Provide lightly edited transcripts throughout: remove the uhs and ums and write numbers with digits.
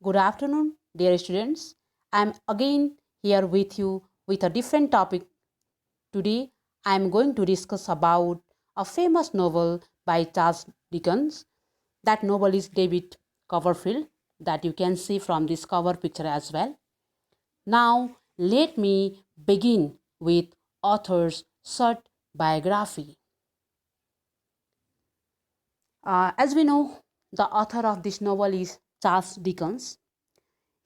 Good afternoon, dear students. I am again here with you with a different topic. Today, I am going to discuss about a famous novel by Charles Dickens. That novel is David Copperfield, that you can see from this cover picture as well. Now, let me begin with author's short biography. As we know, the author of this novel is Charles Dickens.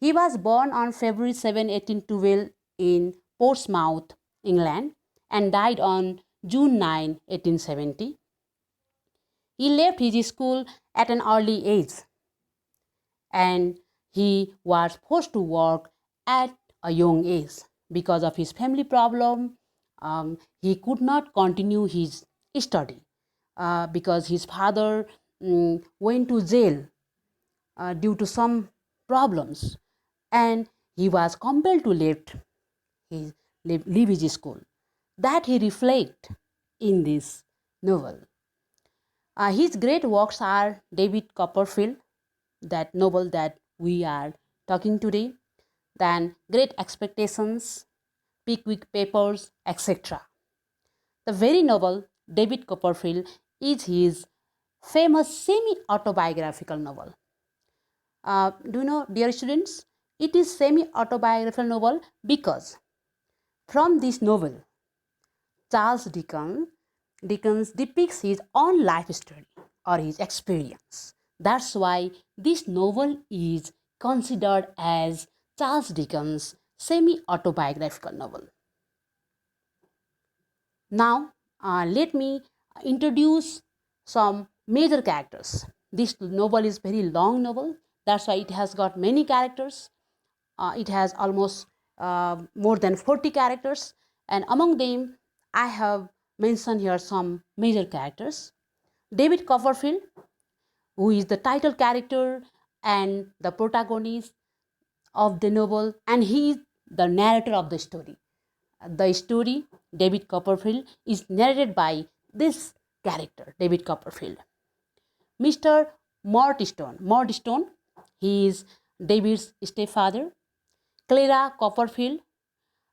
He was born on February 7, 1812 in Portsmouth, England, and died on June 9, 1870. He left his school at an early age and he was forced to work at a young age because of his family problem. He could not continue his study because his father went to jail due to some problems, and he was compelled to leave his school. That he reflect in this novel. His great works are David Copperfield, that novel that we are talking today, then Great Expectations, Pickwick Papers, etc. The very novel David Copperfield is his famous semi-autobiographical novel. Do you know, dear students, it is semi-autobiographical novel because from this novel, Charles Dickens depicts his own life story or his experience. That's why this novel is considered as Charles Dickens' semi-autobiographical novel. Now, let me introduce some major characters. This novel is very long novel. That's why it has got many characters. It has almost more than 40 characters, and among them, I have mentioned here some major characters. David Copperfield, who is the title character and the protagonist of the novel, and he is the narrator of the story. The story, David Copperfield, is narrated by this character, David Copperfield. Mr. Muddystone, he is David's stepfather. Clara Copperfield,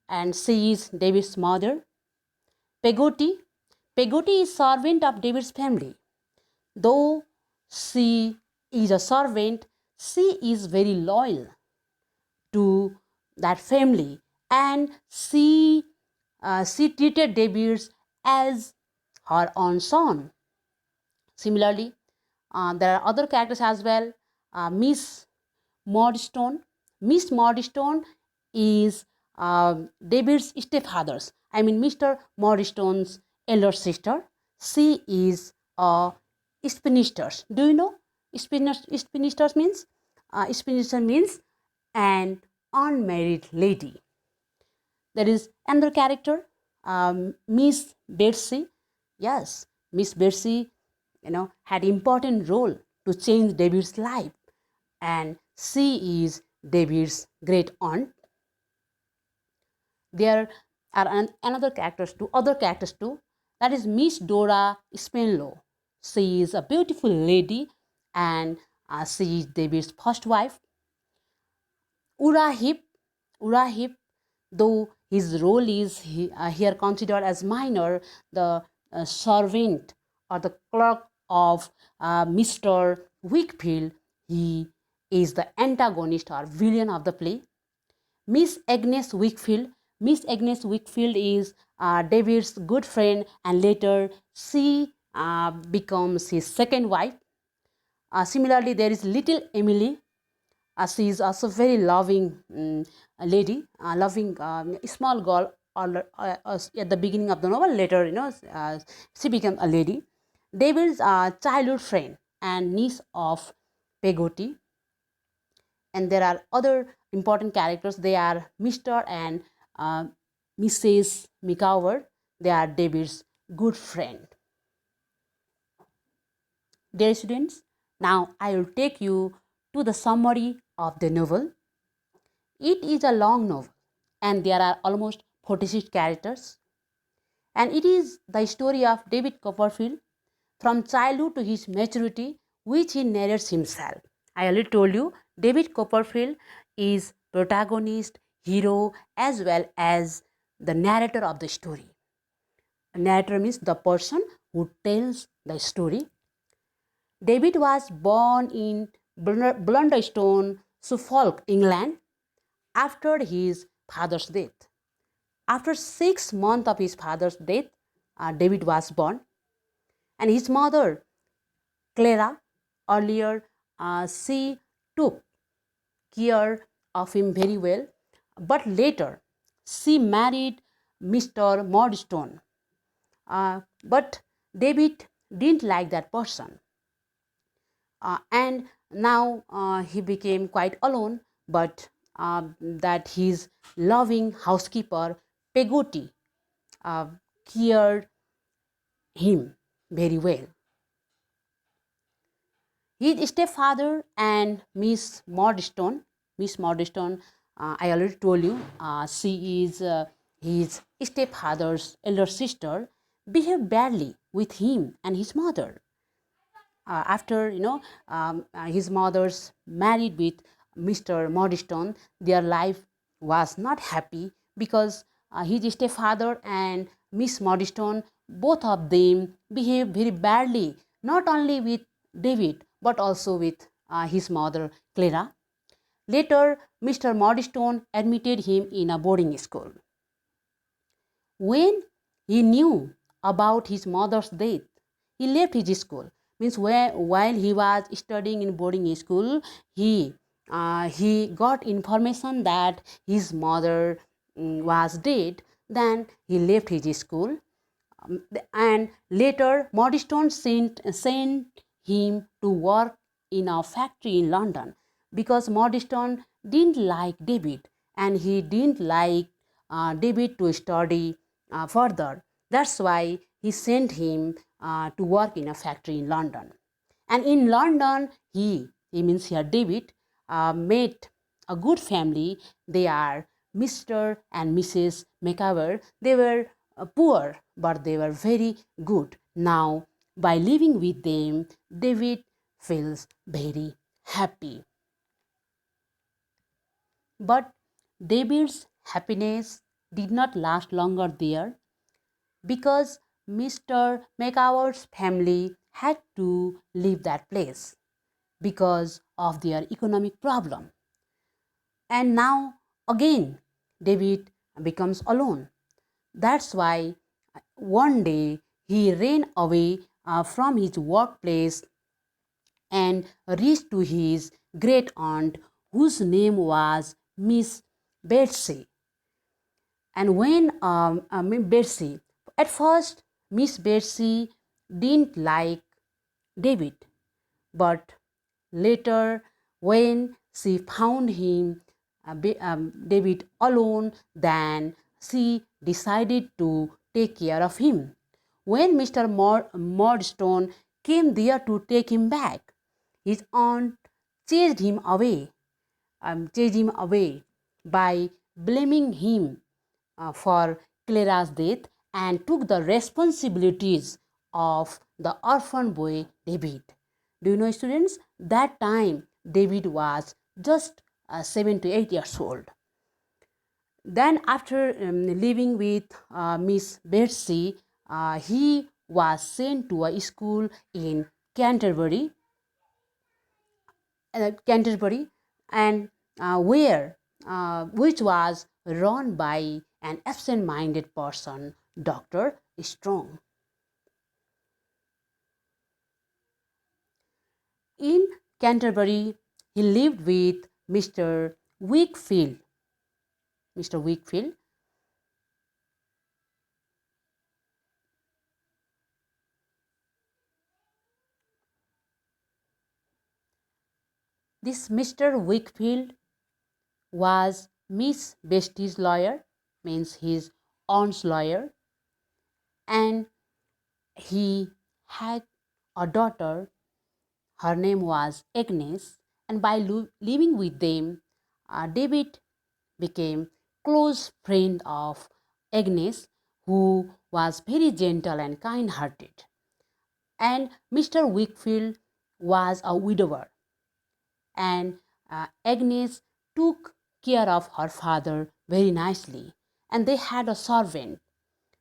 and she is David's mother. Peggotty, Peggotty is servant of David's family. Though she is a servant, she is very loyal to that family, and she treated David as her own son. Similarly, there are other characters as well. Miss Muddystone. Miss Muddystone is David's stepfather's. I mean, Mr. Muddystone's elder sister. She is a spinster. Do you know spinster means? Spinster means an unmarried lady. There is another character, Miss Betsy. Yes, Miss Betsy, had important role to change David's life, and she is David's great aunt. There are other characters too. That is Miss Dora Spenlow. She is a beautiful lady, and she is David's first wife. Uriah Heep, Uriah Heep, though his role is here considered as minor, the servant or the clerk of Mr. Wickfield, he is the antagonist or villain of the play. Miss Agnes Wickfield. Miss Agnes Wickfield is David's good friend, and later she becomes his second wife. Similarly, there is little Emily. She is also very loving lady, loving small girl. At the beginning of the novel, later she became a lady. David's childhood friend and niece of Peggotty. And there are other important characters. They are Mr. and Mrs. Micawber. They are David's good friend. Dear students, now I will take you to the summary of the novel. It is a long novel and there are almost 46 characters. And it is the story of David Copperfield from childhood to his maturity, which he narrates himself. I already told you David Copperfield is protagonist, hero, as well as the narrator of the story. A narrator means the person who tells the story. David was born in Blunderstone, Suffolk, England, after his father's death. After 6 months of his father's death, David was born, and his mother, Clara, earlier she took care of him very well, but later she married Mr. Muddystone. But David didn't like that person, and now he became quite alone. But that his loving housekeeper Peggy uh, cared him very well. His stepfather and Miss Muddystone, I already told you, she is his stepfather's elder sister, behaved badly with him and his mother. After his mother's married with Mr. Muddystone, their life was not happy because his stepfather and Miss Muddystone, both of them behaved very badly, not only with David but also with his mother Clara. Later, Mr. Muddystone admitted him in a boarding school. When he knew about his mother's death, he left his school. Means while he was studying in boarding school, he got information that his mother was dead. Then he left his school, and later Muddystone sent him to work in a factory in London because Muddystone didn't like David, and he didn't like David to study further. That's why he sent him to work in a factory in London. And in London, he means here David, met a good family. They are Mr. and Mrs. Macabre. They were poor, but they were very good. Now, by living with them, David feels very happy. But David's happiness did not last longer there because Mr. Macabre's family had to leave that place because of their economic problem. And now again, David becomes alone. That's why one day he ran away from his workplace and reached to his great aunt, whose name was Miss Betsy. And when Betsy, at first, Miss Betsy didn't like David, but later, when she found him, David alone, then she decided to take care of him. When Mr. Murdstone came there to take him back, his aunt chased him away, by blaming him for Clara's death and took the responsibilities of the orphan boy David. Do you know, students, that time David was just 7 to 8 years old. Then, after living with Miss Betsy, he was sent to a school in Canterbury, Canterbury, and where which was run by an absent-minded person, Dr. Strong. In Canterbury, he lived with Mr. Wakefield. Mr. Wakefield. This Mr. Wakefield was Miss Bestie's lawyer, means his aunt's lawyer, and he had a daughter. Her name was Agnes, and by living with them, David became close friend of Agnes, who was very gentle and kind-hearted. And Mr. Wakefield was a widower, and Agnes took care of her father very nicely, and they had a servant.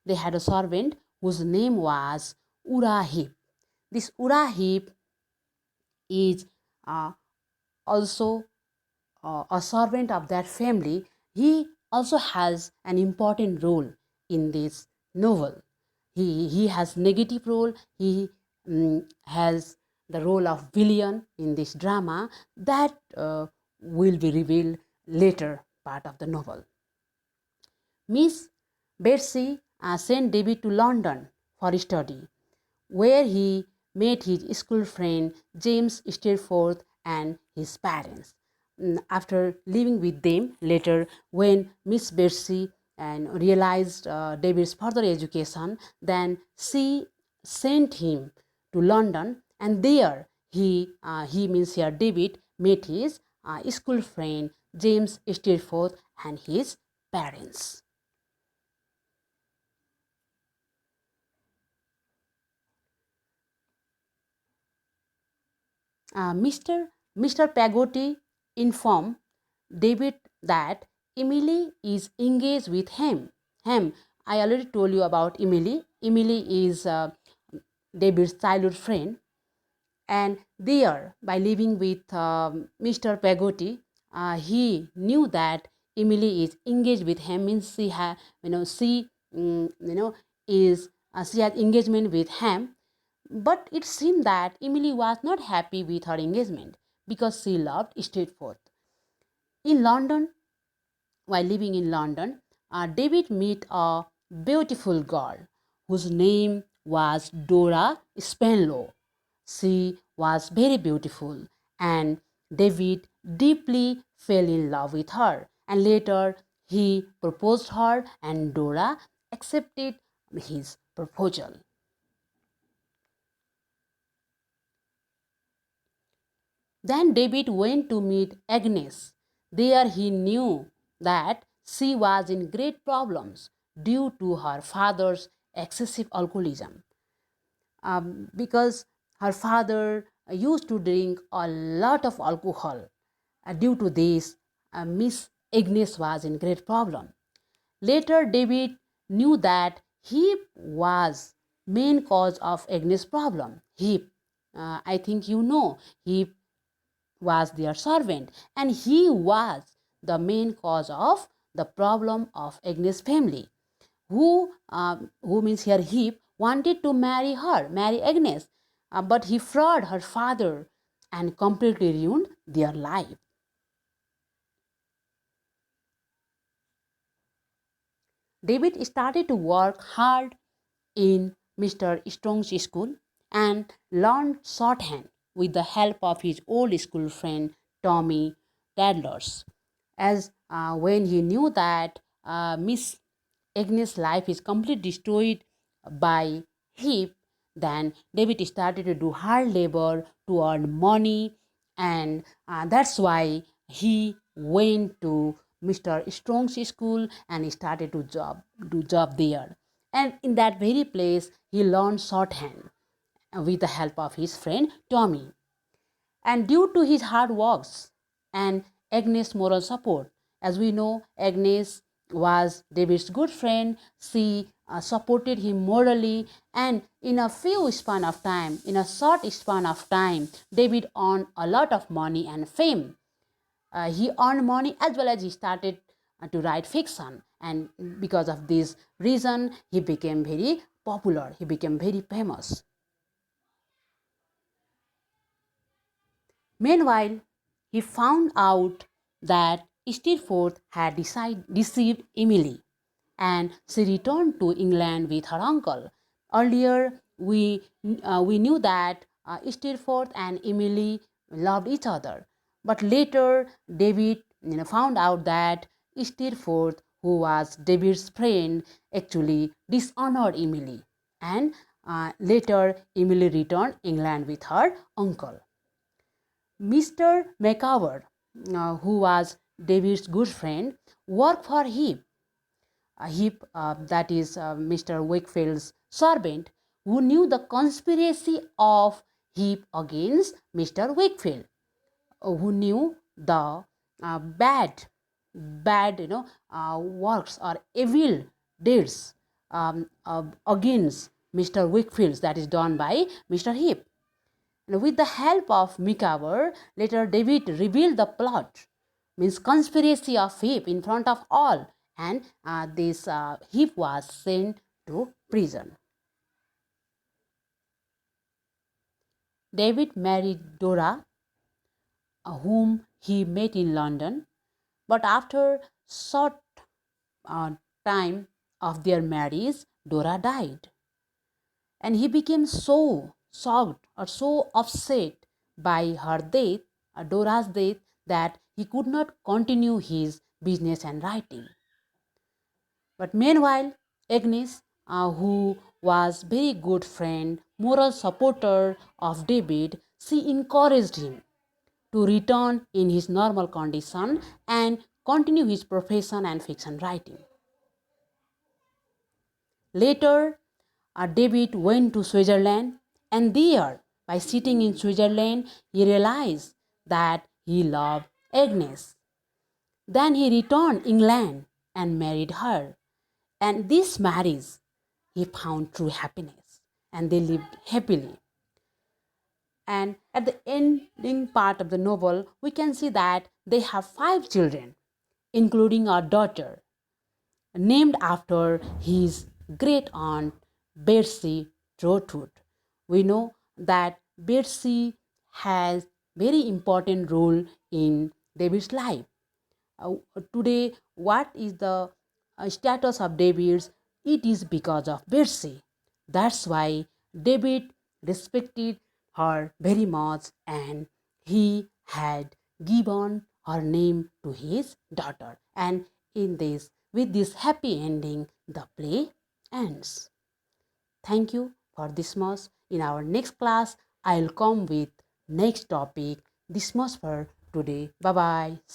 They had a servant whose name was Urahip. This Urahip is uh, also a servant of that family. He also has an important role in this novel. He has negative role. He has the role of villain in this drama that will be revealed later part of the novel. Miss Betsy sent David to London for study, where he met his school friend James Steerforth and his parents. After living with them later, when Miss Betsy and realized David's further education, then she sent him to London, and there he means here David met his school friend James Steerforth and his parents. Mr. Peggotty informed David that Emily is engaged with him. I already told you about Emily. Emily is David's childhood friend, and there, by living with Mr. Peggotty, he knew that Emily is engaged with him. Means she has, she, is she has engagement with him. But it seemed that Emily was not happy with her engagement because she loved Steadforth. In London, while living in London, David met a beautiful girl whose name was Dora Spenlow. She was very beautiful, and David deeply fell in love with her. And later, he proposed her, and Dora accepted his proposal. Then David went to meet Agnes. There he knew that she was in great problems due to her father's excessive alcoholism. Because her father used to drink a lot of alcohol. Due to this, Miss Agnes was in great problem. Later, David knew that he was main cause of Agnes' problem. I think you know, he was their servant, and he was the main cause of the problem of Agnes' family. Who means here Heap wanted to marry Agnes, but he fraud her father and completely ruined their life. David started to work hard in Mr. Strong's school and learned shorthand with the help of his old school friend Tommy Tadlers. As when he knew that Miss Agnes' life is completely destroyed by Heap, then David started to do hard labor to earn money, and that's why he went to Mr. Strong's school and he started to do job there. And in that very place, he learned shorthand with the help of his friend Tommy. And due to his hard works and Agnes' moral support, as we know, Agnes was David's good friend. She supported him morally, and in a short span of time, David earned a lot of money and fame. He earned money as well as he started to write fiction, and because of this reason, he became very popular. He became very famous. Meanwhile, he found out that Steerforth had deceived Emily, and she returned to England with her uncle. Earlier, we knew that Steerforth and Emily loved each other, but later David found out that Steerforth, who was David's friend, actually dishonored Emily, and later Emily returned England with her uncle. Mr. Macabre, who was David's good friend, worked for him. That is Mr. Wakefield's servant, who knew the conspiracy of Heap against Mr. Wakefield, who knew the bad works or evil deeds against Mr. Wickfield, that is done by Mr. Heap. And with the help of Micawber, later David revealed the plot, means conspiracy of Heap in front of all, and this Heap was sent to prison. David married Dora, whom he met in London, but after short uh, time of their marriage, Dora died. And he became so shocked or so upset by her death, Dora's death, that he could not continue his business and writing. But meanwhile, Agnes, who was very good friend, moral supporter of David, she encouraged him to return in his normal condition and continue his profession and fiction writing. Later, David went to Switzerland, and there, by sitting in Switzerland, he realized that he loved Agnes. Then he returned England and married her. And this marriage, he found true happiness, and they lived happily. And at the ending part of the novel, we can see that they have 5 children, including a daughter, named after his great aunt Betsy Trotwood. We know that Betsy has very important role in David's life. Today, what is the status of David's? It is because of Betsy. That's why David respected her very much, and he had given her name to his daughter. And in this, with this happy ending, the play ends. Thank you for this much. In our next class, I'll come with next topic. This much for today. Bye bye.